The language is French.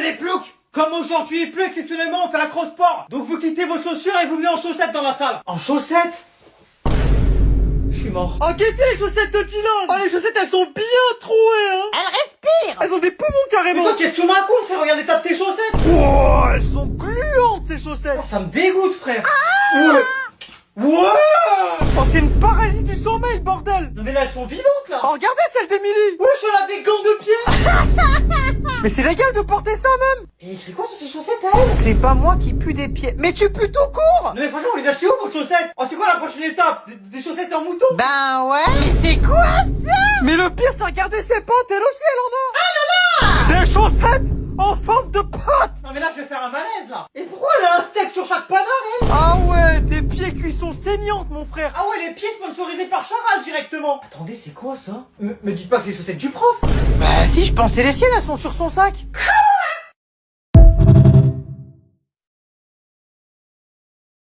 les ploucs. Comme aujourd'hui il pleut exceptionnellement, on fait un cross-sport. Donc vous quittez vos chaussures et vous venez en chaussettes dans la salle. En chaussettes? Je suis mort. Enquêtez les chaussettes de Dylan. Oh les chaussettes elles sont bien trouées hein. Elle respire. Elles ont des poumons carrément. Mais toi qu'est-ce que tu me racontes frère? Regarde l'état de tes chaussettes. Oh elles sont gluantes ces chaussettes. Oh, ça me dégoûte frère. Ouais. Ouais. Oh c'est une paralysie du sommeil bordel. Non mais là elles sont vivantes là. Oh regardez celle d'Emily. Ouais je a des gants de pied. Mais c'est légal de porter ça même. Et écrit quoi sur ces chaussettes à elle? C'est pas moi qui pue des pieds. Mais tu pues tout court. Non mais franchement vous les achetez où vos chaussettes? Oh c'est quoi la prochaine étape? Des chaussettes en mouton? Ben ouais. Mais c'est quoi ça? Mais le pire c'est regarder ses pattes, elle aussi elle en a. Ah là là. Des chaussettes en forme de pattes. Non mais là je vais faire un malaise là. Et pourquoi elle a un steak sur chaque panard elle? Ah ouais, des pieds cuissons saignantes mon frère. Ah ouais les pieds sponsorisés par Charal directement. Attendez c'est quoi ça? Me dites pas que c'est les chaussettes du prof. Bah si, je pensais les siennes, elles sont sur son sac.